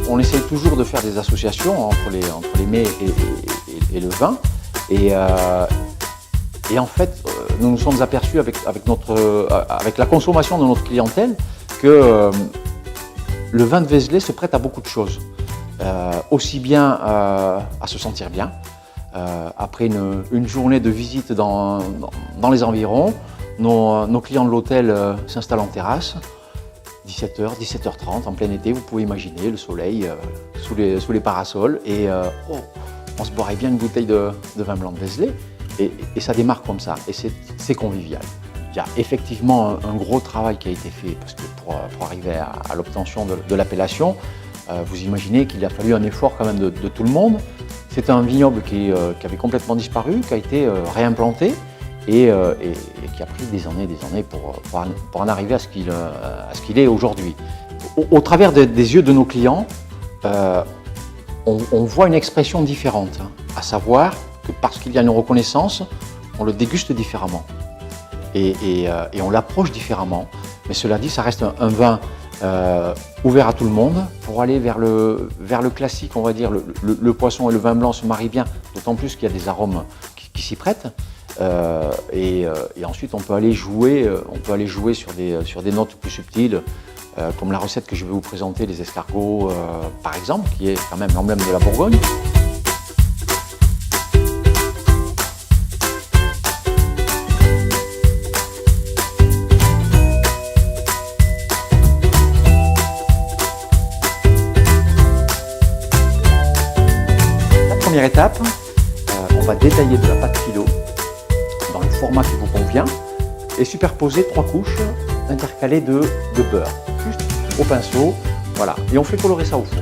on essaye toujours de faire des associations entre les mets et le vin. Et en fait, nous nous sommes aperçus avec la consommation de notre clientèle que le vin de Vézelay se prête à beaucoup de choses. Aussi bien à se sentir bien, après une journée de visite dans les environs, nos clients de l'hôtel s'installent en terrasse, 17h, 17h30, en plein été, vous pouvez imaginer le soleil sous les parasols, et on se boirait bien une bouteille de vin blanc de Vézelay, et ça démarre comme ça, et c'est convivial. Il y a effectivement un gros travail qui a été fait, parce que pour arriver à l'obtention de l'appellation, vous imaginez qu'il a fallu un effort quand même de tout le monde. C'est un vignoble qui avait complètement disparu, qui a été réimplanté et qui a pris des années pour en arriver à ce qu'il est aujourd'hui. Au travers des yeux de nos clients, on voit une expression différente, hein, à savoir que parce qu'il y a une reconnaissance, on le déguste différemment et on l'approche différemment. Mais cela dit, ça reste un vin ouvert à tout le monde pour aller vers le classique, on va dire. Le poisson et le vin blanc se marient bien, d'autant plus qu'il y a des arômes qui s'y prêtent. Et ensuite, on peut aller jouer sur des notes plus subtiles, comme la recette que je vais vous présenter, les escargots, par exemple, qui est quand même l'emblème de la Bourgogne. Première étape, on va détailler de la pâte phyllo dans le format qui vous convient et superposer 3 couches intercalées de beurre, juste au pinceau, voilà. Et on fait colorer ça au four,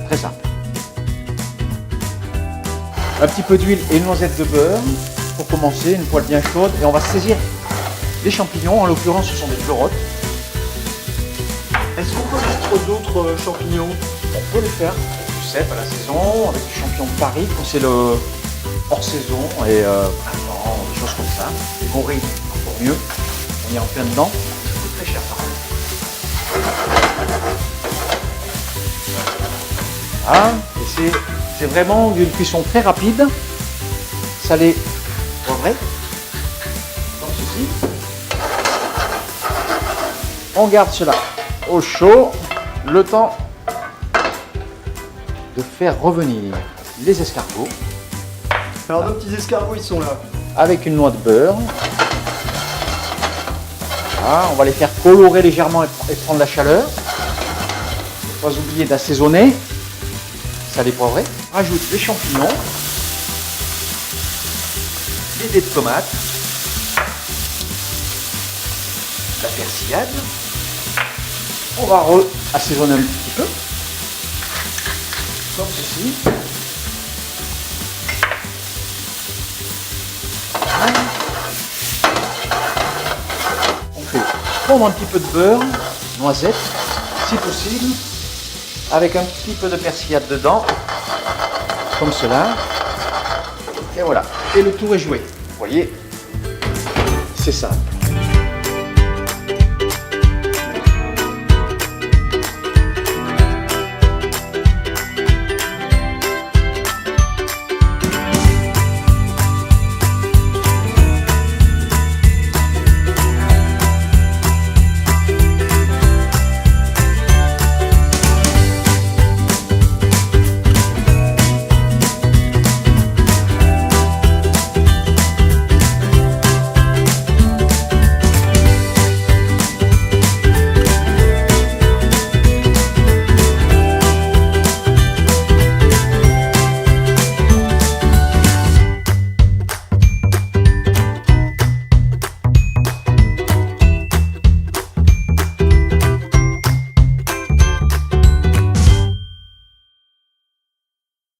très simple. Un petit peu d'huile et une noisette de beurre pour commencer, une poêle bien chaude, et on va saisir les champignons, en l'occurrence ce sont des pleurotes. Est-ce qu'on peut mettre d'autres champignons? On peut les faire. À la saison, avec du champignon de Paris, quand c'est le hors saison, et des choses comme ça. Les gorilles, encore mieux, on est en plein dedans, ça coûte très cher par contre. Ah, et c'est vraiment d'une cuisson très rapide, salé, poivré, comme ceci. On garde cela au chaud, le temps de faire revenir les escargots. Alors nos petits escargots, ils sont là. Avec une noix de beurre. Voilà, on va les faire colorer légèrement et prendre la chaleur. Ne pas oublier d'assaisonner. Salé poivré. Rajoute les champignons. Les dés de tomates. La persillade. On va assaisonner un petit peu. Comme ceci. On fait fondre un petit peu de beurre, noisette, si possible, avec un petit peu de persillade dedans, comme cela. Et voilà. Et le tour est joué. Vous voyez, c'est simple.